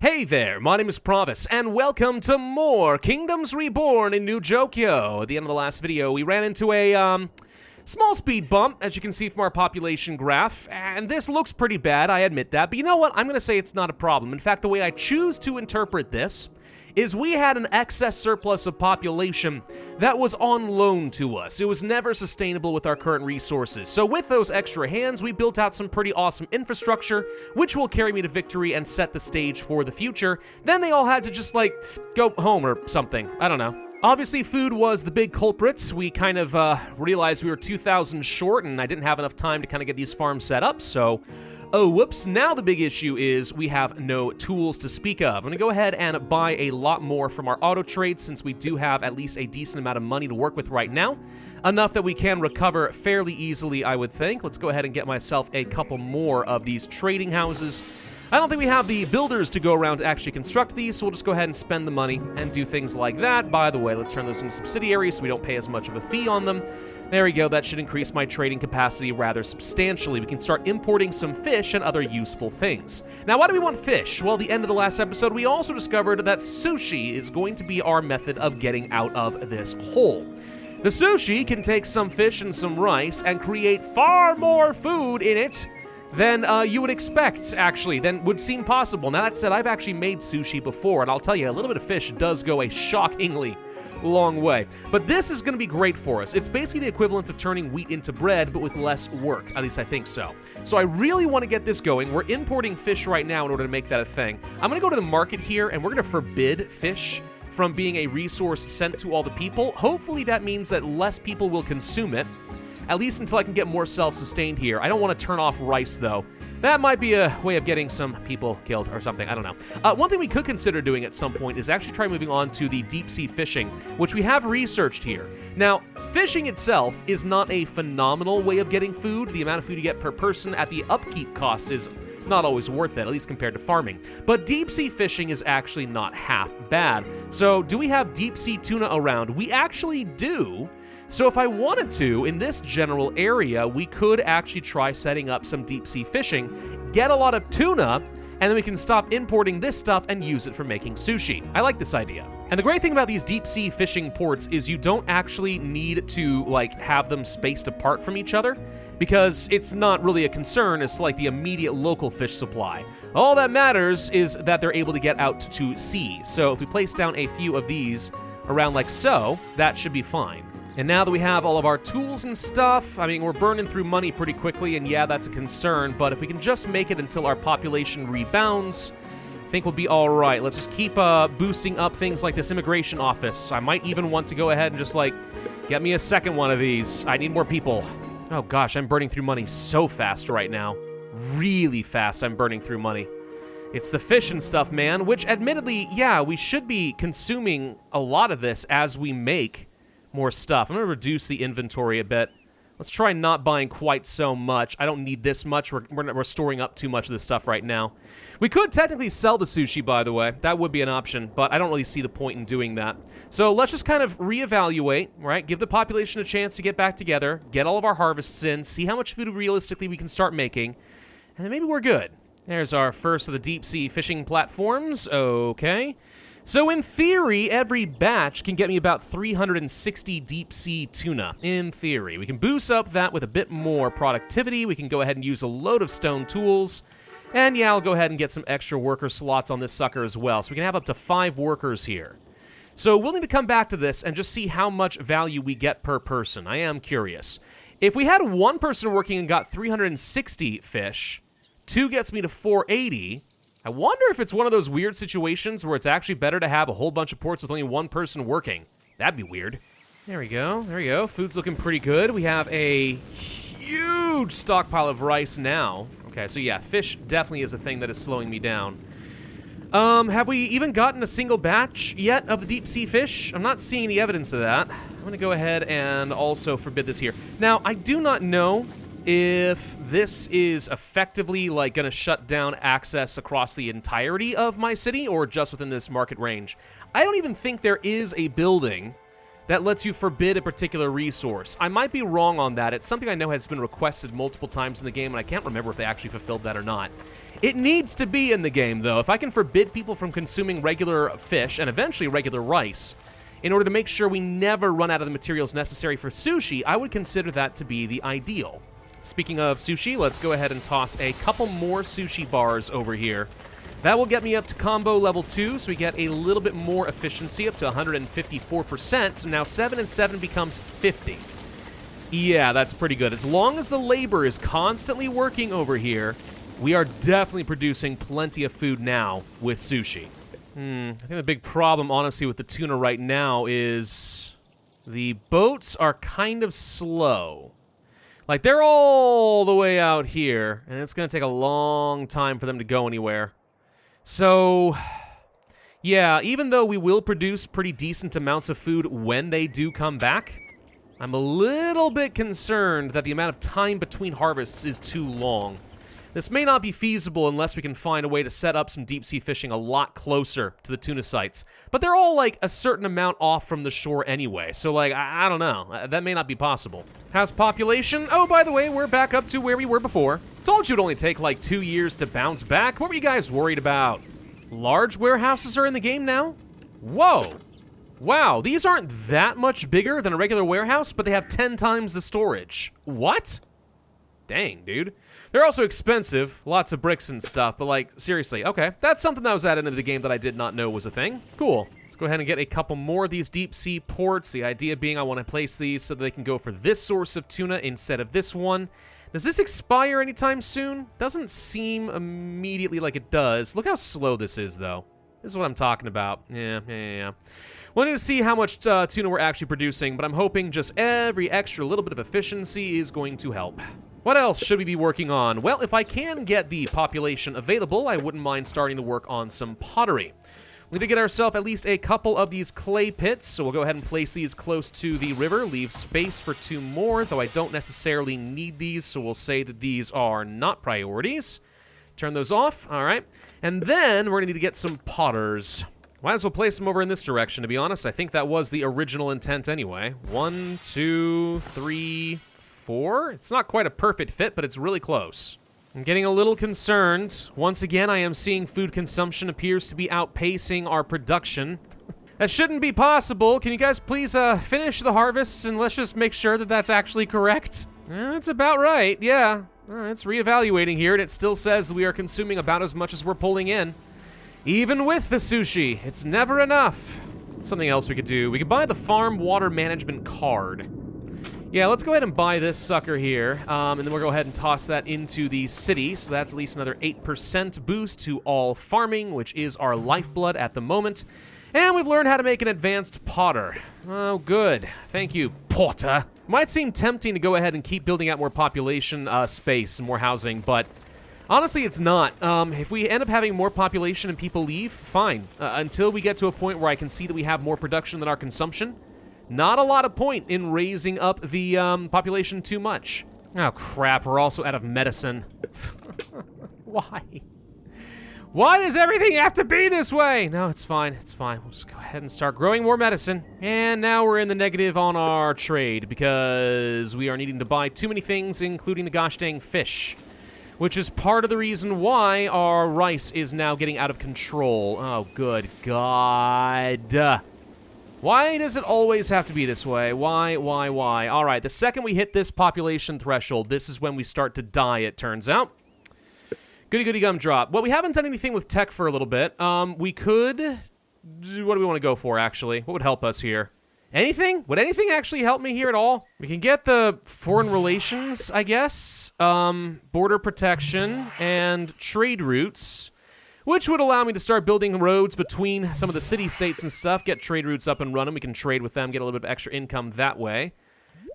Hey there, my name is Pravus, and welcome to more Kingdoms Reborn in New Jokyo. At the end of the last video, we ran into a, small speed bump, as you can see from our population graph, and this looks pretty bad, I admit that, but you know what? I'm gonna say it's not a problem. In fact, the way I choose to interpret this is we had an excess surplus of population that was on loan to us. It was never sustainable with our current resources. So with those extra hands, we built out some pretty awesome infrastructure, which will carry me to victory and set the stage for the future. Then they all had to just, like, go home or something. I don't know. Obviously, food was the big culprit. We kind of realized we were 2,000 short, and I didn't have enough time to kind of get these farms set up, so... Oh, whoops. Now the big issue is we have no tools to speak of. I'm going to go ahead and buy a lot more from our auto trade since we do have at least a decent amount of money to work with right now. Enough that we can recover fairly easily, I would think. Let's go ahead and get myself a couple more of these trading houses. I don't think we have the builders to go around to actually construct these, so we'll just go ahead and spend the money and do things like that. By the way, let's turn those into subsidiaries so we don't pay as much of a fee on them. There we go, that should increase my trading capacity rather substantially. We can start importing some fish and other useful things. Now, why do we want fish? Well, at the end of the last episode, we also discovered that sushi is going to be our method of getting out of this hole. The sushi can take some fish and some rice and create far more food in it than you would expect, actually, than would seem possible. Now, that said, I've actually made sushi before, and I'll tell you, a little bit of fish does go a shockingly long way. But this is going to be great for us. It's basically the equivalent of turning wheat into bread, but with less work. At least I think so. So I really want to get this going. We're importing fish right now in order to make that a thing. I'm going to go to the market here, and we're going to forbid fish from being a resource sent to all the people. Hopefully that means that less people will consume it, at least until I can get more self-sustained here. I don't want to turn off rice, though. That might be a way of getting some people killed or something. I don't know. One thing we could consider doing at some point is actually try moving on to the deep-sea fishing, which we have researched here. Now, fishing itself is not a phenomenal way of getting food. The amount of food you get per person at the upkeep cost is not always worth it, at least compared to farming. But deep-sea fishing is actually not half bad. So, do we have deep-sea tuna around? We actually do. So if I wanted to, in this general area, we could actually try setting up some deep-sea fishing, get a lot of tuna, and then we can stop importing this stuff and use it for making sushi. I like this idea. And the great thing about these deep-sea fishing ports is you don't actually need to, like, have them spaced apart from each other, because it's not really a concern as to, like, the immediate local fish supply. All that matters is that they're able to get out to sea. So if we place down a few of these around like so, that should be fine. And now that we have all of our tools and stuff, I mean, we're burning through money pretty quickly, and yeah, that's a concern, but if we can just make it until our population rebounds, I think we'll be all right. Let's just keep boosting up things like this immigration office. I might even want to go ahead and just, like, get me a second one of these. I need more people. Oh gosh, I'm burning through money so fast right now. Really fast I'm burning through money. It's the fish and stuff, man, which admittedly, yeah, we should be consuming a lot of this as we make more stuff. I'm going to reduce the inventory a bit. Let's try not buying quite so much. I don't need this much. We're storing up too much of this stuff right now. We could technically sell the sushi, by the way. That would be an option, but I don't really see the point in doing that. So let's just kind of reevaluate, right? Give the population a chance to get back together, get all of our harvests in, see how much food realistically we can start making, and then maybe we're good. There's our first of the deep-sea fishing platforms. Okay. So in theory, every batch can get me about 360 deep-sea tuna, in theory. We can boost up that with a bit more productivity. We can go ahead and use a load of stone tools. And yeah, I'll go ahead and get some extra worker slots on this sucker as well. So we can have up to 5 workers here. So we'll need to come back to this and just see how much value we get per person. I am curious. If we had one person working and got 360 fish, 2 gets me to 480... I wonder if it's one of those weird situations where it's actually better to have a whole bunch of ports with only one person working. That'd be weird. There we go. There we go. Food's looking pretty good. We have a huge stockpile of rice now. Okay, so yeah, fish definitely is a thing that is slowing me down. Have we even gotten a single batch yet of the deep sea fish? I'm not seeing any evidence of that. I'm going to go ahead and also forbid this here. Now, I do not know if this is effectively, like, going to shut down access across the entirety of my city or just within this market range. I don't even think there is a building that lets you forbid a particular resource. I might be wrong on that. It's something I know has been requested multiple times in the game, and I can't remember if they actually fulfilled that or not. It needs to be in the game, though. If I can forbid people from consuming regular fish and eventually regular rice in order to make sure we never run out of the materials necessary for sushi, I would consider that to be the ideal. Speaking of sushi, let's go ahead and toss a couple more sushi bars over here. That will get me up to combo level 2, so we get a little bit more efficiency, up to 154%. So now 7 and 7 becomes 50. Yeah, that's pretty good. As long as the labor is constantly working over here, we are definitely producing plenty of food now with sushi. I think the big problem, honestly, with the tuna right now is the boats are kind of slow. Like, they're all the way out here, and it's going to take a long time for them to go anywhere. So, yeah, even though we will produce pretty decent amounts of food when they do come back, I'm a little bit concerned that the amount of time between harvests is too long. This may not be feasible unless we can find a way to set up some deep-sea fishing a lot closer to the tuna sites. But they're all, like, a certain amount off from the shore anyway, so, like, I don't know. That may not be possible. How's population? Oh, by the way, we're back up to where we were before. Told you it'd only take, like, 2 years to bounce back. What were you guys worried about? Large warehouses are in the game now? Whoa! Wow, these aren't that much bigger than a regular warehouse, but they have 10 times the storage. What? Dang, dude. They're also expensive, lots of bricks and stuff, but like, seriously, okay. That's something that was added into the game that I did not know was a thing. Cool. Let's go ahead and get a couple more of these deep sea ports. The idea being I want to place these so that they can go for this source of tuna instead of this one. Does this expire anytime soon? Doesn't seem immediately like it does. Look how slow this is, though. This is what I'm talking about. Yeah. Wanted to see how much tuna we're actually producing, but I'm hoping just every extra little bit of efficiency is going to help. What else should we be working on? Well, if I can get the population available, I wouldn't mind starting to work on some pottery. We need to get ourselves at least a couple of these clay pits, so we'll go ahead and place these close to the river, leave space for 2 more, though I don't necessarily need these, so we'll say that these are not priorities. Turn those off, all right. And then we're going to need to get some potters. Might as well place them over in this direction, to be honest. I think that was the original intent anyway. 1, 2, 3, 4. It's not quite a perfect fit, but it's really close. I'm getting a little concerned. Once again, I am seeing food consumption appears to be outpacing our production. That shouldn't be possible. Can you guys please finish the harvests and let's just make sure that that's actually correct? That's about right, yeah. It's reevaluating here, and it still says we are consuming about as much as we're pulling in. Even with the sushi, it's never enough. Something else we could do. We could buy the farm water management card. Yeah, let's go ahead and buy this sucker here, and then we'll go ahead and toss that into the city, so that's at least another 8% boost to all farming, which is our lifeblood at the moment. And we've learned how to make an advanced potter. Oh, good. Thank you, Potter. Might seem tempting to go ahead and keep building out more population space and more housing, but honestly, it's not. If we end up having more population and people leave, fine. Until we get to a point where I can see that we have more production than our consumption, not a lot of point in raising up the population too much. Oh, crap. We're also out of medicine. Why? Why does everything have to be this way? No, it's fine. It's fine. We'll just go ahead and start growing more medicine. And now we're in the negative on our trade because we are needing to buy too many things, including the gosh dang fish, which is part of the reason why our rice is now getting out of control. Oh, good God. Why does it always have to be this way? Why? All right, the second we hit this population threshold, this is when we start to die, it turns out. Goody gumdrop. Well, we haven't done anything with tech for a little bit. We could... What do we want to go for, actually? What would help us here? Anything? Would anything actually help me here at all? We can get the foreign relations, I guess. Border protection and trade routes, which would allow me to start building roads between some of the city-states and stuff, get trade routes up and running. We can trade with them, get a little bit of extra income that way.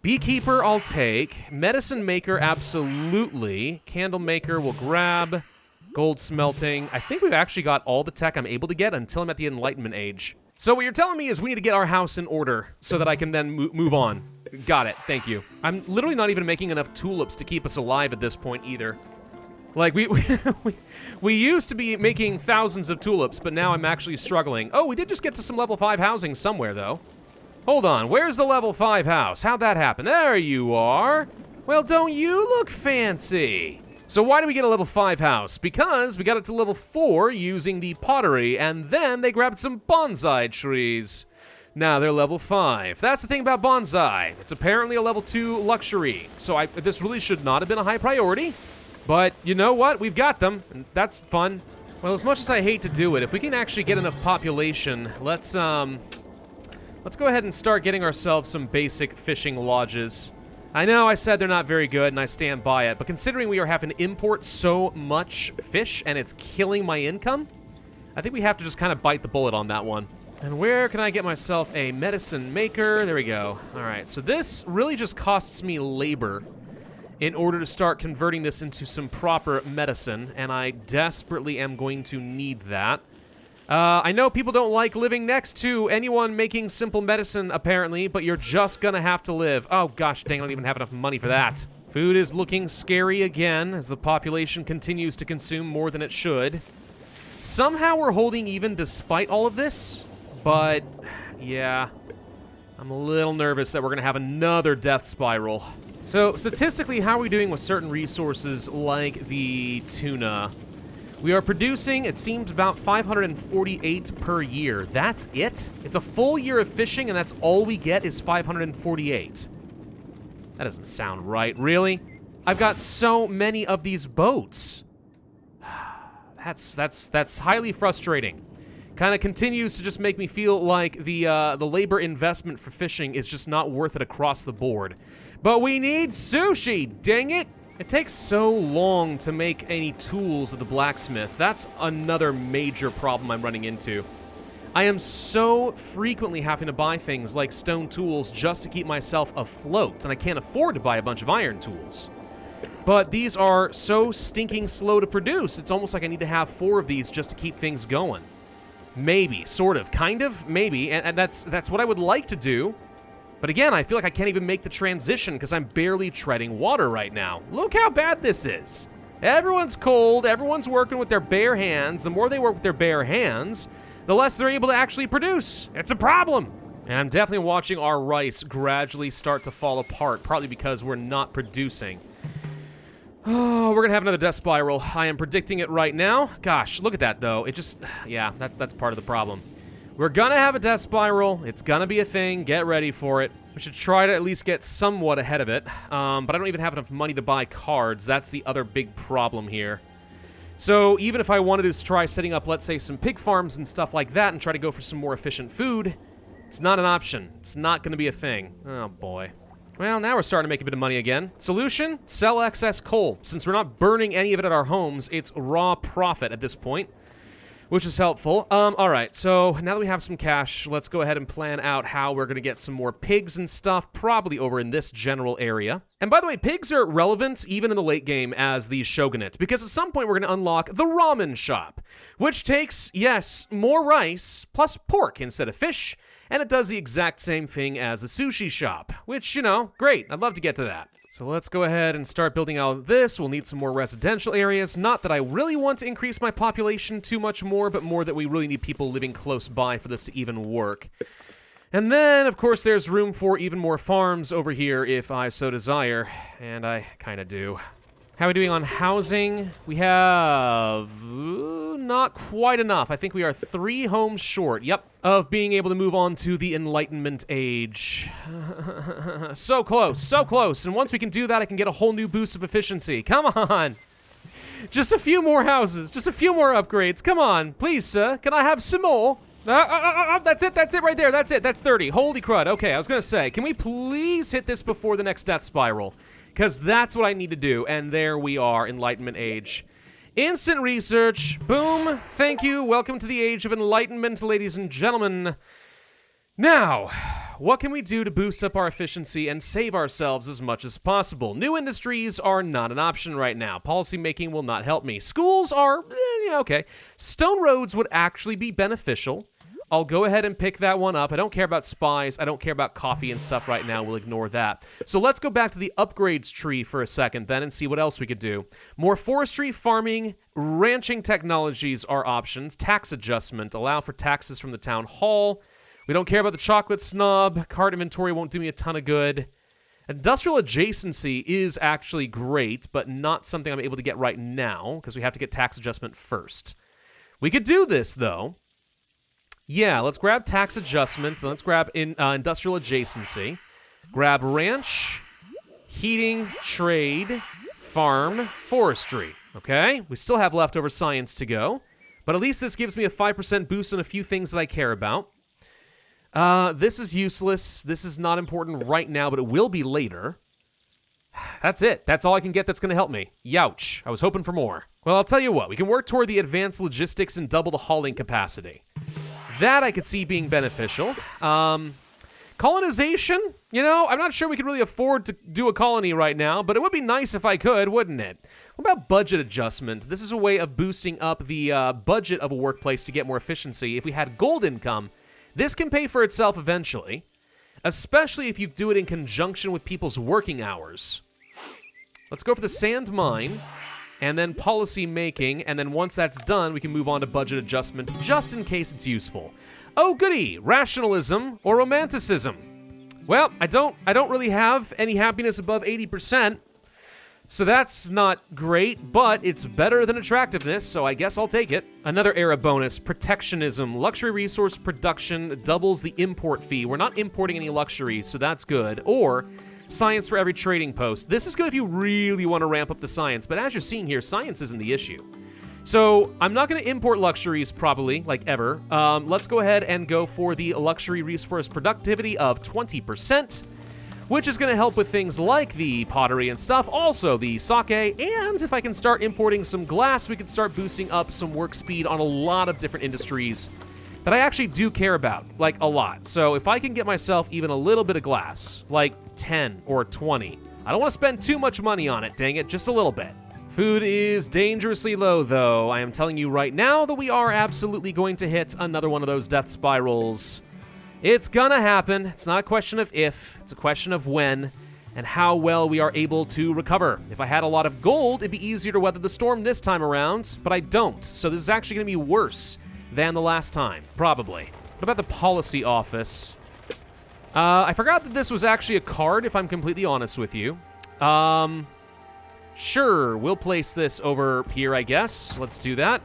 Beekeeper, I'll take. Medicine maker, absolutely. Candle maker, we'll grab. Gold smelting. I think we've actually got all the tech I'm able to get until I'm at the Enlightenment age. So what you're telling me is we need to get our house in order so that I can then move on. Got it. Thank you. I'm literally not even making enough tulips to keep us alive at this point either. Like, we used to be making thousands of tulips, but now I'm actually struggling. Oh, we did just get to some level 5 housing somewhere, though. Hold on, where's the level 5 house? How'd that happen? There you are. Well, don't you look fancy? So why did we get a level 5 house? Because we got it to level 4 using the pottery, and then they grabbed some bonsai trees. Now they're level 5. That's the thing about bonsai. It's apparently a level 2 luxury. So this really should not have been a high priority. But you know what? We've got them, and that's fun. Well, as much as I hate to do it, if we can actually get enough population, let's go ahead and start getting ourselves some basic fishing lodges. I know I said they're not very good, and I stand by it, but considering we are having to import so much fish and it's killing my income, I think we have to just kind of bite the bullet on that one. And where can I get myself a medicine maker? There we go. All right, so this really just costs me labor in order to start converting this into some proper medicine, and I desperately am going to need that. I know people don't like living next to anyone making simple medicine, apparently, but you're just gonna have to live. Oh gosh, dang, I don't even have enough money for that. Food is looking scary again as the population continues to consume more than it should. Somehow we're holding even despite all of this, but yeah, I'm a little nervous that we're gonna have another death spiral. So statistically, how are we doing with certain resources like the tuna? We are producing, it seems, about 548 per year. That's it? It's a full year of fishing, and that's all we get is 548. That doesn't sound right, really? I've got so many of these boats. That's highly frustrating. Kind of continues to just make me feel like the labor investment for fishing is just not worth it across the board. But we need sushi, dang it! It takes so long to make any tools at the blacksmith. That's another major problem I'm running into. I am so frequently having to buy things like stone tools just to keep myself afloat, and I can't afford to buy a bunch of iron tools. But these are so stinking slow to produce, it's almost like I need to have 4 of these just to keep things going. Maybe, sort of, kind of, maybe, and that's what I would like to do. But again, I feel like I can't even make the transition because I'm barely treading water right now. Look how bad this is. Everyone's cold, everyone's working with their bare hands. The more they work with their bare hands, the less they're able to actually produce. It's a problem. And I'm definitely watching our rice gradually start to fall apart, partly because we're not producing. Oh, we're gonna have another death spiral. I am predicting it right now. Gosh, look at that though. It just, yeah, that's part of the problem. We're gonna have a death spiral. It's gonna be a thing. Get ready for it. We should try to at least get somewhat ahead of it. But I don't even have enough money to buy cards. That's the other big problem here. So even if I wanted to try setting up, let's say, some pig farms and stuff like that and try to go for some more efficient food, it's not an option. It's not gonna be a thing. Oh boy. Well, now we're starting to make a bit of money again. Solution? Sell excess coal. Since we're not burning any of it at our homes, it's raw profit at this point, which is helpful. All right, so now that we have some cash, let's go ahead and plan out how we're going to get some more pigs and stuff, probably over in this general area. And by the way, pigs are relevant even in the late game as the Shogunate, because at some point we're going to unlock the ramen shop, which takes, yes, more rice plus pork instead of fish, and it does the exact same thing as the sushi shop, which, you know, great. I'd love to get to that. So let's go ahead and start building out this. We'll need some more residential areas. Not that I really want to increase my population too much more, but more that we really need people living close by for this to even work. And then, of course, there's room for even more farms over here if I so desire, and I kind of do. How are we doing on housing? We have not quite enough. I think we are 3 homes short, yep, of being able to move on to the Enlightenment age. So close, so close. And once we can do that, I can get a whole new boost of efficiency. Come on. Just a few more houses, just a few more upgrades. Come on, please, sir. Can I have some more? That's it right there. That's it. That's 30. Holy crud. Okay, I was going to say, can we please hit this before the next death spiral? Because that's what I need to do. And there we are, Enlightenment age. Instant research. Boom. Thank you. Welcome to the age of enlightenment, ladies and gentlemen. Now, what can we do to boost up our efficiency and save ourselves as much as possible? New industries are not an option right now. Policymaking will not help me. Schools are, okay. Stone roads would actually be beneficial. I'll go ahead and pick that one up. I don't care about spies. I don't care about coffee and stuff right now. We'll ignore that. So let's go back to the upgrades tree for a second then and see what else we could do. More forestry, farming, ranching technologies are options. Tax adjustment. Allow for taxes from the town hall. We don't care about the chocolate snob. Card inventory won't do me a ton of good. Industrial adjacency is actually great, but not something I'm able to get right now, because we have to get tax adjustment first. We could do this, though. Yeah, let's grab tax adjustment, then let's grab industrial adjacency. Grab ranch, heating, trade, farm, forestry. Okay? We still have leftover science to go, but at least this gives me a 5% boost on a few things that I care about. This is useless. This is not important right now, but it will be later. That's it. That's all I can get that's going to help me. Youch. I was hoping for more. Well, I'll tell you what. We can work toward the advanced logistics and double the hauling capacity. That I could see being beneficial. Colonization? You know, I'm not sure we can really afford to do a colony right now, but it would be nice if I could, wouldn't it? What about budget adjustment? This is a way of boosting up the budget of a workplace to get more efficiency. If we had gold income, this can pay for itself eventually, especially if you do it in conjunction with people's working hours. Let's go for the sand mine, and then policy making, and then once that's done, we can move on to budget adjustment, just in case it's useful. Oh, goody! Rationalism or romanticism? Well, I don't really have any happiness above 80%, so that's not great, but it's better than attractiveness, so I guess I'll take it. Another era bonus, protectionism. Luxury resource production doubles the import fee. We're not importing any luxuries, so that's good. Or science for every trading post. This is good if you really want to ramp up the science, but as you're seeing here, science isn't the issue. So I'm not going to import luxuries probably, like ever. Let's go ahead and go for the luxury resource productivity of 20%. Which is going to help with things like the pottery and stuff, also the sake, and if I can start importing some glass, we can start boosting up some work speed on a lot of different industries that I actually do care about, like a lot. So if I can get myself even a little bit of glass, like 10 or 20, I don't want to spend too much money on it, dang it, just a little bit. Food is dangerously low, though. I am telling you right now that we are absolutely going to hit another one of those death spirals. It's gonna happen. It's not a question of if, it's a question of when and how well we are able to recover. If I had a lot of gold, it'd be easier to weather the storm this time around, but I don't. So this is actually gonna be worse than the last time, probably. What about the policy office? I forgot that this was actually a card, if I'm completely honest with you. Sure, we'll place this over here, I guess. Let's do that.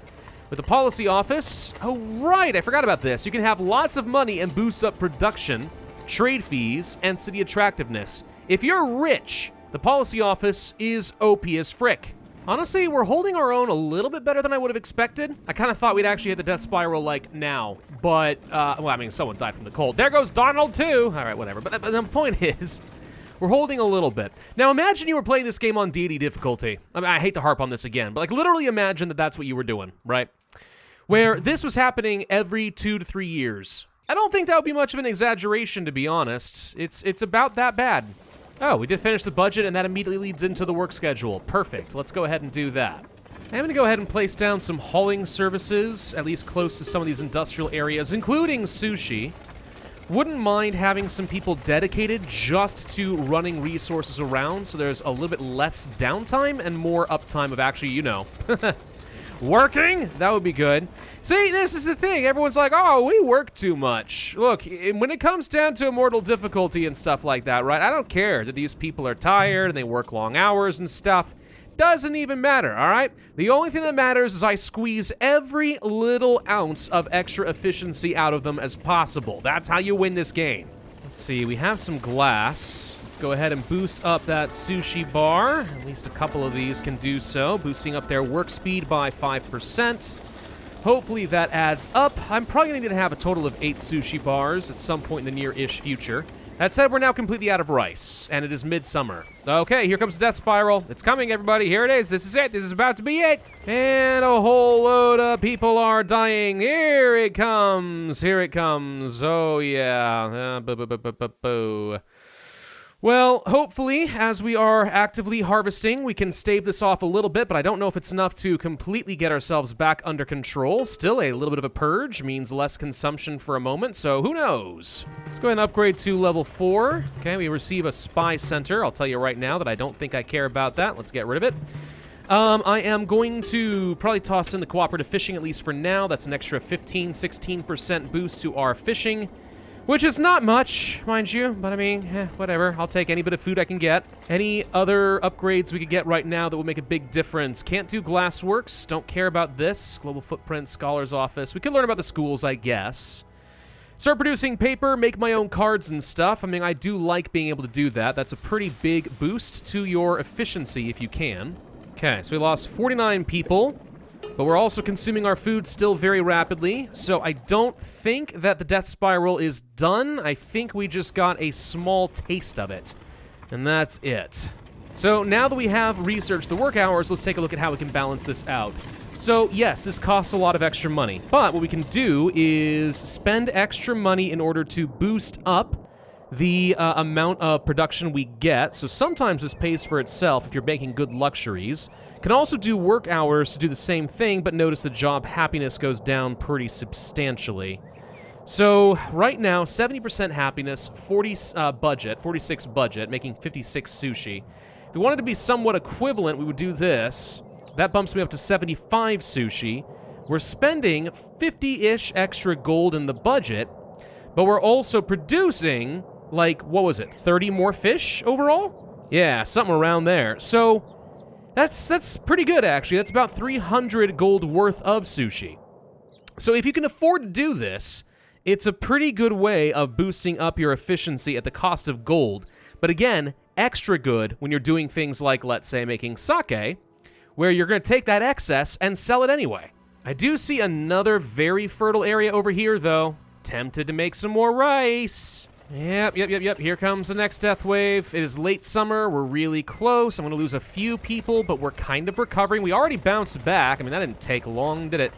With the policy office, oh right, I forgot about this. You can have lots of money and boost up production, trade fees, and city attractiveness. If you're rich, the policy office is OP as frick. Honestly, we're holding our own a little bit better than I would have expected. I kind of thought we'd actually hit the death spiral like now, but, well, I mean, someone died from the cold. There goes Donald too. All right, whatever. But the point is, we're holding a little bit. Now, imagine you were playing this game on deity difficulty. I mean, I hate to harp on this again, but like literally imagine that that's what you were doing, right? Where this was happening every 2 to 3 years. I don't think that would be much of an exaggeration, to be honest. It's about that bad. Oh, we did finish the budget, and that immediately leads into the work schedule. Perfect. Let's go ahead and do that. I'm going to go ahead and place down some hauling services, at least close to some of these industrial areas, including sushi. Wouldn't mind having some people dedicated just to running resources around, so there's a little bit less downtime and more uptime of actually, you know, working. That would be good. See, this is the thing. Everyone's like, oh, we work too much. Look, when it comes down to immortal difficulty and stuff like that, right, I don't care that these people are tired and they work long hours and stuff. Doesn't even matter, all right? The only thing that matters is I squeeze every little ounce of extra efficiency out of them as possible. That's how you win this game. Let's see, we have some glass. Let's go ahead and boost up that sushi bar. At least a couple of these can do so, boosting up their work speed by 5%. Hopefully that adds up. I'm probably going to have a total of 8 sushi bars at some point in the near-ish future. That said, we're now completely out of rice, and it is midsummer. Okay, here comes the death spiral. It's coming, everybody. Here it is. This is it. This is about to be it. And a whole load of people are dying. Here it comes. Here it comes. Oh, yeah. Boo. Well, hopefully, as we are actively harvesting, we can stave this off a little bit, but I don't know if it's enough to completely get ourselves back under control. Still, a little bit of a purge means less consumption for a moment, so who knows? Let's go ahead and upgrade to level 4. Okay, we receive a spy center. I'll tell you right now that I don't think I care about that. Let's get rid of it. I am going to probably toss in the cooperative fishing, at least for now. That's an extra 15-16% boost to our fishing. Which is not much, mind you, but I mean, whatever. I'll take any bit of food I can get. Any other upgrades we could get right now that will make a big difference? Can't do glassworks. Don't care about this. Global footprint, scholar's office. We could learn about the schools, I guess. Start producing paper, make my own cards and stuff. I mean, I do like being able to do that. That's a pretty big boost to your efficiency if you can. Okay, so we lost 49 people. But we're also consuming our food still very rapidly, so I don't think that the death spiral is done. I think we just got a small taste of it, and that's it. So now that we have researched the work hours, let's take a look at how we can balance this out. So yes, this costs a lot of extra money, but what we can do is spend extra money in order to boost up the amount of production we get. So sometimes this pays for itself if you're making good luxuries. Can also do work hours to do the same thing, but notice the job happiness goes down pretty substantially. So right now, 70% happiness, 46 budget, making 56 sushi. If we wanted to be somewhat equivalent, we would do this. That bumps me up to 75 sushi. We're spending 50-ish extra gold in the budget, but we're also producing, like, what was it, 30 more fish overall? Yeah, something around there. So that's pretty good, actually. That's about 300 gold worth of sushi. So if you can afford to do this, it's a pretty good way of boosting up your efficiency at the cost of gold. But again, extra good when you're doing things like, let's say, making sake, where you're going to take that excess and sell it anyway. I do see another very fertile area over here, though. Tempted to make some more rice. Yep. Here comes the next death wave. It is late summer. We're really close. I'm going to lose a few people, but we're kind of recovering. We already bounced back. I mean, that didn't take long, did it?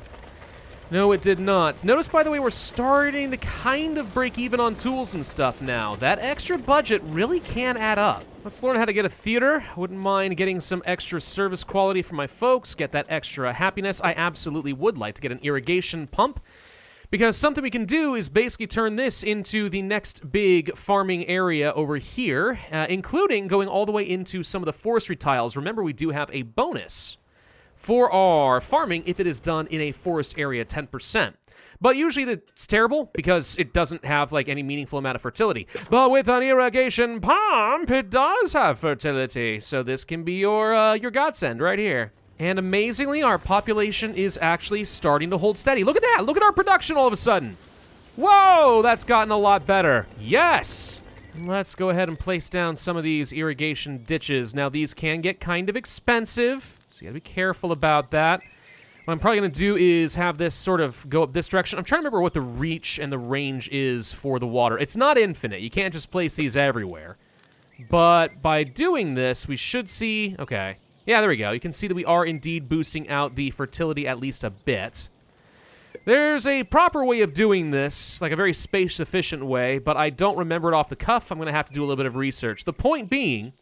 No, it did not. Notice, by the way, we're starting to kind of break even on tools and stuff now. That extra budget really can add up. Let's learn how to get a theater. Wouldn't mind getting some extra service quality for my folks, get that extra happiness. I absolutely would like to get an irrigation pump, because something we can do is basically turn this into the next big farming area over here, including going all the way into some of the forestry tiles. Remember, we do have a bonus for our farming if it is done in a forest area, 10%. But usually it's terrible because it doesn't have like any meaningful amount of fertility. But with an irrigation pump, it does have fertility. So this can be your godsend right here. And amazingly, our population is actually starting to hold steady. Look at that! Look at our production all of a sudden! Whoa! That's gotten a lot better. Yes! Let's go ahead and place down some of these irrigation ditches. Now, these can get kind of expensive, so you gotta be careful about that. What I'm probably gonna do is have this sort of go up this direction. I'm trying to remember what the reach and the range is for the water. It's not infinite. You can't just place these everywhere. But by doing this, we should see... Okay. Yeah, there we go. You can see that we are indeed boosting out the fertility at least a bit. There's a proper way of doing this, like a very space-efficient way, but I don't remember it off the cuff. I'm going to have to do a little bit of research. The point being,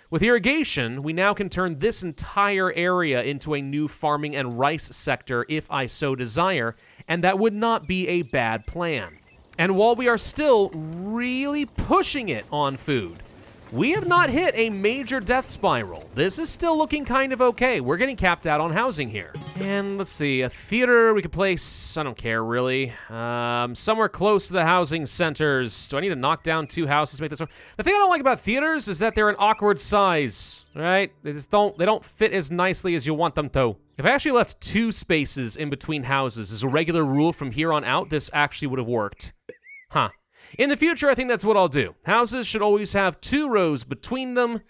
with irrigation, we now can turn this entire area into a new farming and rice sector if I so desire, and that would not be a bad plan. And while we are still really pushing it on food, we have not hit a major death spiral. This is still looking kind of okay. We're getting capped out on housing here. And let's see, a theater we could place, I don't care really, somewhere close to the housing centers. Do I need to knock down 2 houses to make this one? The thing I don't like about theaters is that they're an awkward size, right? They don't fit as nicely as you want them to. If I actually left 2 spaces in between houses as a regular rule from here on out, this actually would have worked. Huh. In the future, I think that's what I'll do. Houses should always have 2 rows between them,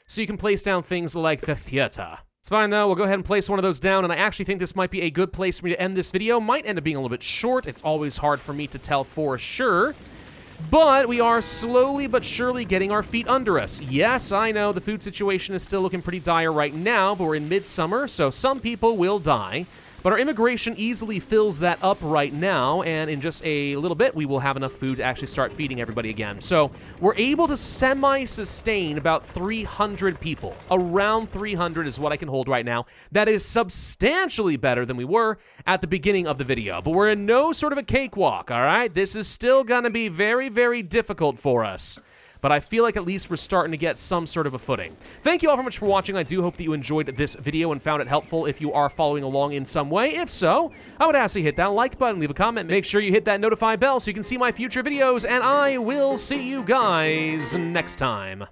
so you can place down things like the theater. It's fine, though. We'll go ahead and place one of those down, and I actually think this might be a good place for me to end this video. Might end up being a little bit short. It's always hard for me to tell for sure. But we are slowly but surely getting our feet under us. Yes, I know the food situation is still looking pretty dire right now, but we're in midsummer, so some people will die. But our immigration easily fills that up right now, and in just a little bit, we will have enough food to actually start feeding everybody again. So we're able to semi-sustain about 300 people. Around 300 is what I can hold right now. That is substantially better than we were at the beginning of the video. But we're in no sort of a cakewalk, all right? This is still going to be very, very difficult for us. But but I feel like at least we're starting to get some sort of a footing. Thank you all very much for watching. I do hope that you enjoyed this video and found it helpful if you are following along in some way. If so, I would ask that you hit that like button, leave a comment, make sure you hit that notify bell so you can see my future videos, and I will see you guys next time.